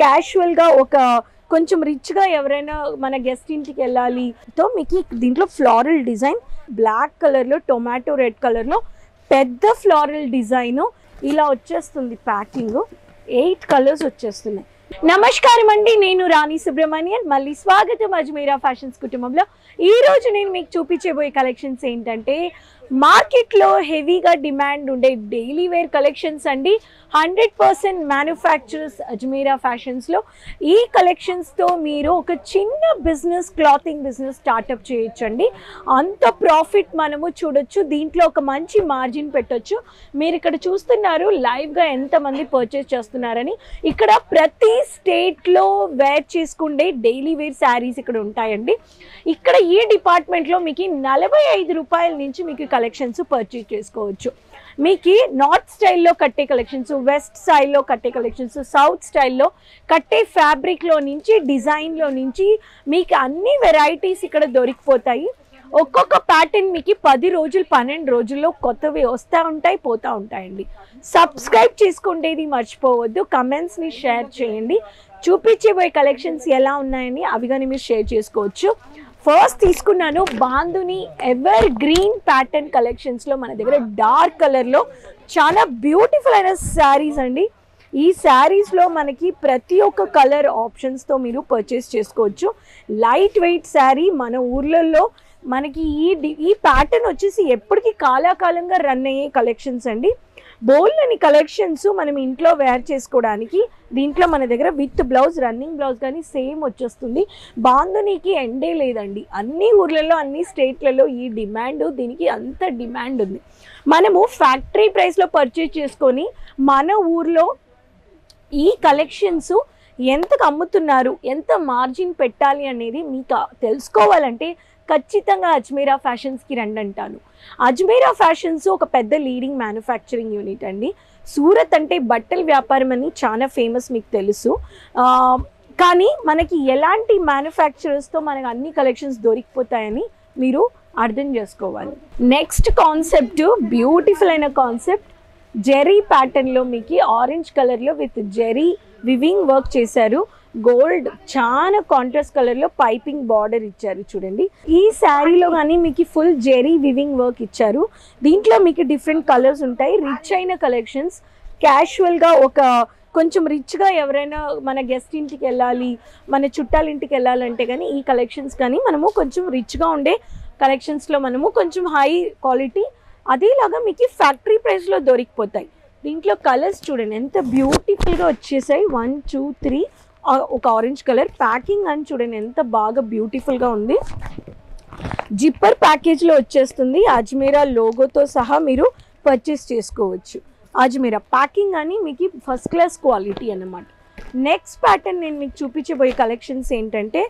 క్యాజువల్గా ఒక కొంచెం రిచ్గా ఎవరైనా మన గెస్ట్ ఇంటికి వెళ్ళాలి తో మీకు దీంట్లో ఫ్లోరల్ డిజైన్ బ్లాక్ కలర్లో టొమాటో రెడ్ కలర్లో పెద్ద ఫ్లోరల్ డిజైన్ ఇలా వచ్చేస్తుంది. ప్యాకింగ్ 8 కలర్స్ వచ్చేస్తున్నాయి. నమస్కారం అండి, నేను రాణి సుబ్రహ్మణ్యన్. మళ్ళీ స్వాగతం అజ్మీరా ఫ్యాషన్స్ కుటుంబంలో. ఈరోజు నేను మీకు చూపించబోయే కలెక్షన్స్ ఏంటంటే మార్కెట్లో హెవీగా డిమాండ్ ఉండే డైలీ వేర్ కలెక్షన్స్ అండి. 100% మ్యానుఫ్యాక్చరర్స్ అజ్మీరా ఫ్యాషన్స్లో. ఈ కలెక్షన్స్తో మీరు ఒక చిన్న బిజినెస్, క్లాతింగ్ బిజినెస్ స్టార్ట్అప్ చేయొచ్చండి. అంత ప్రాఫిట్ మనము చూడొచ్చు, దీంట్లో ఒక మంచి మార్జిన్ పెట్టొచ్చు. మీరు ఇక్కడ చూస్తున్నారు లైవ్గా ఎంతమంది పర్చేస్ చేస్తున్నారని. ఇక్కడ ప్రతి స్టేట్లో వేర్ చేసుకుండే డైలీ వేర్ శారీస్ ఇక్కడ ఉంటాయండి. ఇక్కడ ఈ డిపార్ట్మెంట్లో మీకు 45 రూపాయల నుంచి మీకు కలెక్షన్స్ పర్చేస్ చేసుకోవచ్చు. మీకు నార్త్ స్టైల్లో కట్టే కలెక్షన్స్, వెస్ట్ స్టైల్లో కట్టే కలెక్షన్స్, సౌత్ స్టైల్లో కట్టే ఫ్యాబ్రిక్లో నుంచి, డిజైన్లో నుంచి మీకు అన్ని వెరైటీస్ ఇక్కడ దొరికిపోతాయి. ఒక్కొక్క ప్యాటర్న్ మీకు 10 రోజులు 12 రోజుల్లో కొత్తవి వస్తూ ఉంటాయి, పోతూ ఉంటాయండి. సబ్స్క్రైబ్ చేసుకుంటేది మర్చిపోవద్దు, కమెంట్స్ని షేర్ చేయండి. చూపించబోయే కలెక్షన్స్ ఎలా ఉన్నాయని అవి కానీ మీరు షేర్ చేసుకోవచ్చు. ఫస్ట్ తీసుకున్నాను బాంధుని ఎవర్ గ్రీన్ ప్యాటర్న్ కలెక్షన్స్లో మన దగ్గర డార్క్ కలర్లో చాలా బ్యూటిఫుల్ అయిన శారీస్ అండి. ఈ శారీస్లో మనకి ప్రతి ఒక్క కలర్ ఆప్షన్స్తో మీరు పర్చేస్ చేసుకోవచ్చు. లైట్ వెయిట్ శారీ మన ఊర్లలో మనకి ఈ ప్యాటర్న్ వచ్చేసి ఎప్పటికీ కాలాకాలంగా రన్ అయ్యే కలెక్షన్స్ అండి. బోల్డ్ కలెక్షన్స్ మనం ఇంట్లో వేర్ చేసుకోవడానికి. దీంట్లో మన దగ్గర విత్ బ్లౌజ్, రన్నింగ్ బ్లౌజ్ కానీ సేమ్ వచ్చేస్తుంది. బాంధునికి ఎండే లేదండి. అన్ని ఊర్లలో, అన్ని స్టేట్లలో ఈ డిమాండ్, దీనికి అంత డిమాండ్ ఉంది. మనము ఫ్యాక్టరీ ప్రైస్లో పర్చేజ్ చేసుకొని మన ఊర్లో ఈ కలెక్షన్స్ ఎంతకు అమ్ముతున్నారు, ఎంత మార్జిన్ పెట్టాలి అనేది మీకు తెలుసుకోవాలంటే ఖచ్చితంగా అజ్మీరా ఫ్యాషన్స్కి రండి అంటాను. అజ్మీరా ఫ్యాషన్స్ ఒక పెద్ద లీడింగ్ మ్యానుఫ్యాక్చరింగ్ యూనిట్ అండి. సూరత్ అంటే బట్టల వ్యాపారం అని చాలా ఫేమస్, మీకు తెలుసు. కానీ మనకి ఎలాంటి మ్యానుఫ్యాక్చరర్స్తో మనకు అన్ని కలెక్షన్స్ దొరికిపోతాయని మీరు అర్థం చేసుకోవాలి. నెక్స్ట్ కాన్సెప్ట్ బ్యూటిఫుల్ అయిన కాన్సెప్ట్, జెరీ ప్యాటర్న్లో మీకు ఆరెంజ్ కలర్లో విత్ జెరీ వివింగ్ వర్క్ చేశారు. గోల్డ్ చాలా కాంట్రాస్ట్ కలర్లో పైపింగ్ బార్డర్ ఇచ్చారు చూడండి. ఈ శారీలో కానీ మీకు ఫుల్ జెరీ వివింగ్ వర్క్ ఇచ్చారు. దీంట్లో మీకు డిఫరెంట్ కలర్స్ ఉంటాయి. రిచ్ అయిన కలెక్షన్స్, క్యాజువల్గా ఒక కొంచెం రిచ్గా ఎవరైనా మన గెస్ట్ ఇంటికి వెళ్ళాలి, మన చుట్టాల ఇంటికి వెళ్ళాలంటే కానీ ఈ కలెక్షన్స్ కానీ మనము కొంచెం రిచ్గా ఉండే కలెక్షన్స్లో మనము కొంచెం హై క్వాలిటీ అదేలాగా మీకు ఫ్యాక్టరీ ప్రైస్లో దొరికిపోతాయి. దీంట్లో కలర్స్ చూడండి ఎంత బ్యూటిఫుల్గా వచ్చేసాయి. 1 2 3 ఒక ఆరెంజ్ కలర్ ప్యాకింగ్ అని చూడండి ఎంత బాగా బ్యూటిఫుల్గా ఉంది. జిప్పర్ ప్యాకేజ్లో వచ్చేస్తుంది. అజ్మీరా లోగోతో సహా మీరు పర్చేస్ చేసుకోవచ్చు. అజ్మీరా ప్యాకింగ్ అని మీకు ఫస్ట్ క్లాస్ క్వాలిటీ అన్నమాట. నెక్స్ట్ ప్యాటర్న్ నేను మీకు చూపించబోయే కలెక్షన్స్ ఏంటంటే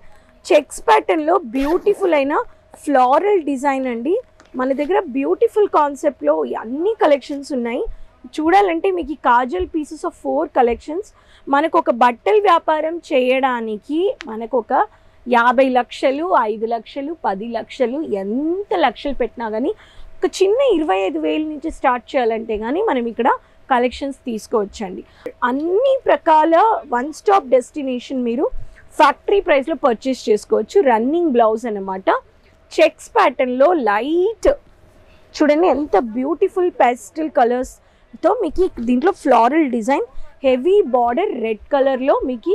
చెక్స్ ప్యాటర్న్లో బ్యూటిఫుల్ అయిన ఫ్లోరల్ డిజైన్ అండి. మన దగ్గర బ్యూటిఫుల్ కాన్సెప్ట్లో అన్ని కలెక్షన్స్ ఉన్నాయి. చూడాలంటే మీకు కాజల్ పీసెస్ ఆఫ్ 4 కలెక్షన్స్. మనకు ఒక బట్టల వ్యాపారం చేయడానికి మనకు ఒక 50 లక్షలు, 5 లక్షలు, 10 లక్షలు, ఎంత లక్షలు పెట్టినా కానీ ఒక చిన్న 25,000 నుంచి స్టార్ట్ చేయాలంటే కానీ మనం ఇక్కడ కలెక్షన్స్ తీసుకోవచ్చండి. అన్ని ప్రకాల వన్ స్టాప్ డెస్టినేషన్ మీరు ఫ్యాక్టరీ ప్రైస్లో పర్చేస్ చేసుకోవచ్చు. రన్నింగ్ బ్లౌజ్ అన్నమాట. చెక్స్ ప్యాటర్న్లో లైట్ చూడండి ఎంత బ్యూటిఫుల్ పేస్టల్ కలర్స్తో మీకు దీంట్లో floral design, heavy border red కలర్లో మీకు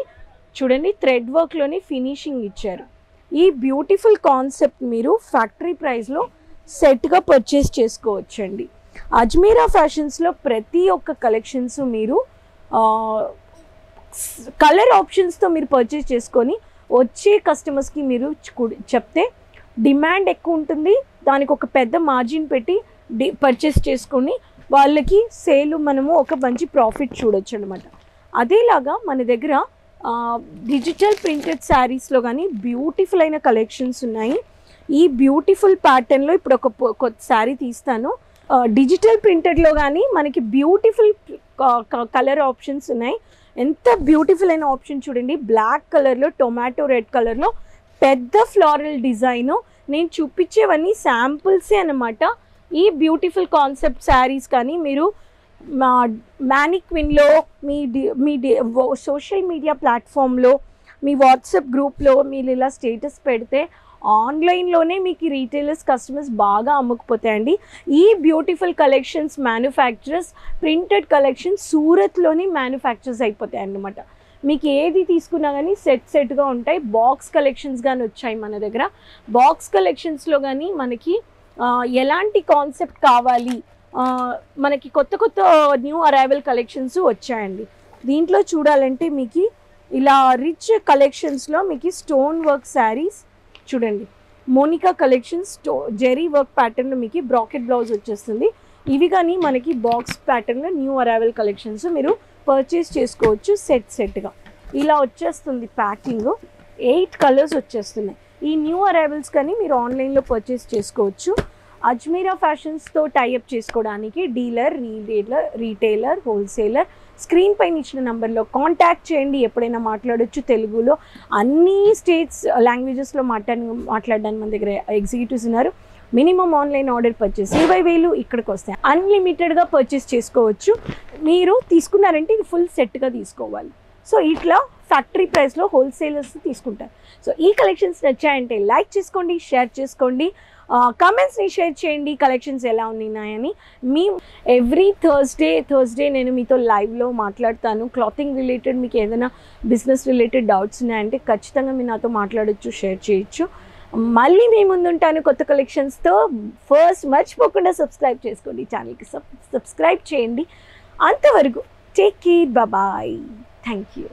చూడండి థ్రెడ్ వర్క్లోనే ఫినిషింగ్ ఇచ్చారు. ఈ బ్యూటిఫుల్ కాన్సెప్ట్ మీరు ఫ్యాక్టరీ ప్రైస్లో సెట్గా పర్చేస్ చేసుకోవచ్చండి. అజ్మీరా ఫ్యాషన్స్లో ప్రతి ఒక్క కలెక్షన్స్ మీరు కలర్ ఆప్షన్స్తో మీరు పర్చేస్ చేసుకొని వచ్చే కస్టమర్స్కి మీరు చెప్తే డిమాండ్ ఎక్కువ ఉంటుంది. దానికి ఒక పెద్ద మార్జిన్ పెట్టి పర్చేస్ చేసుకొని వాళ్ళకి సేల్ మనము ఒక మంచి ప్రాఫిట్ చూడొచ్చు అనమాట. అదేలాగా మన దగ్గర డిజిటల్ ప్రింటెడ్ శారీస్లో కానీ బ్యూటిఫుల్ అయిన కలెక్షన్స్ ఉన్నాయి. ఈ బ్యూటిఫుల్ ప్యాటర్న్లో ఇప్పుడు ఒక కొత్త శారీ తీస్తాను. డిజిటల్ ప్రింటెడ్లో కానీ మనకి బ్యూటిఫుల్ కలర్ ఆప్షన్స్ ఉన్నాయి. ఎంత బ్యూటిఫుల్ అయిన ఆప్షన్ చూడండి. బ్లాక్ కలర్లో టొమాటో రెడ్ కలర్లో పెద్ద ఫ్లోరల్ డిజైను. నేను చూపించేవన్నీ శాంపుల్సే అన్నమాట. ఈ బ్యూటిఫుల్ కాన్సెప్ట్ శారీస్ కానీ మీరు మ్యానిక్విన్లో మీ సోషల్ మీడియా ప్లాట్ఫామ్లో మీ వాట్సాప్ గ్రూప్లో మీరు ఇలా స్టేటస్ పెడితే ఆన్లైన్లోనే మీకు రీటైలర్స్ కస్టమర్స్ బాగా అమ్ముకుపోతాయండి. ఈ beautiful collections manufacturers printed collections సూరత్లోని మ్యానుఫ్యాక్చర్స్ అయిపోతాయి అన్నమాట. మీకు ఏది తీసుకున్నా కానీ సెట్గా ఉంటాయి. బాక్స్ కలెక్షన్స్ కానీ వచ్చాయి మన దగ్గర. బాక్స్ కలెక్షన్స్లో కానీ మనకి ఎలాంటి కాన్సెప్ట్ కావాలి, మనకి కొత్త కొత్త న్యూ అరైవల్ కలెక్షన్స్ వచ్చాయండి. దీంట్లో చూడాలంటే మీకు ఇలా రిచ్ కలెక్షన్స్లో మీకు స్టోన్ వర్క్ శారీస్ చూడండి, మోనికా కలెక్షన్స్ జెరీ వర్క్ ప్యాటర్న్లో మీకు బ్రాకెట్ బ్లౌజ్ వచ్చేస్తుంది. ఇవి కానీ మనకి బాక్స్ ప్యాటర్న్లో న్యూ అరైవల్ కలెక్షన్స్ మీరు పర్చేస్ చేసుకోవచ్చు. సెట్గా ఇలా వచ్చేస్తుంది ప్యాకింగ్. 8 కలర్స్ వచ్చేస్తున్నాయి. ఈ న్యూ అరైవల్స్ కానీ మీరు ఆన్లైన్లో పర్చేస్ చేసుకోవచ్చు. అజ్మీరా ఫ్యాషన్స్తో టైఅప్ చేసుకోవడానికి డీలర్, రీటైలర్, హోల్సేలర్ స్క్రీన్ పైన ఇచ్చిన నెంబర్లో కాంటాక్ట్ చేయండి. ఎప్పుడైనా మాట్లాడొచ్చు తెలుగులో. అన్ని స్టేట్స్ లాంగ్వేజెస్లో మాట్లాడడానికి మన దగ్గర ఎగ్జిక్యూటివ్స్ ఉన్నారు. మినిమం ఆన్లైన్ ఆర్డర్ పర్చేస్ 20,000 ఇక్కడికి వస్తాయి. అన్లిమిటెడ్గా పర్చేస్ చేసుకోవచ్చు. మీరు తీసుకున్నారంటే ఇది ఫుల్ సెట్గా తీసుకోవాలి. సో ఇట్లా ఫ్యాక్టరీ ప్రైస్లో హోల్సేలర్స్ తీసుకుంటారు. సో ఈ కలెక్షన్స్ నచ్చాయంటే లైక్ చేసుకోండి, షేర్ చేసుకోండి, కమెంట్స్ని షేర్ చేయండి కలెక్షన్స్ ఎలా ఉన్నాయని. మీ ఎవ్రీ థర్స్డే నేను మీతో లైవ్లో మాట్లాడతాను. క్లాతింగ్ రిలేటెడ్ మీకు ఏదైనా బిజినెస్ రిలేటెడ్ డౌట్స్ ఉన్నాయంటే ఖచ్చితంగా మీరు నాతో మాట్లాడొచ్చు, షేర్ చేయొచ్చు. మళ్ళీ మీ ముందుంటాను కొత్త కలెక్షన్స్తో. ఫస్ట్ మర్చిపోకుండా సబ్స్క్రైబ్ చేసుకోండి, ఛానల్కి సబ్స్క్రైబ్ చేయండి. అంతవరకు take care, bye, thank you.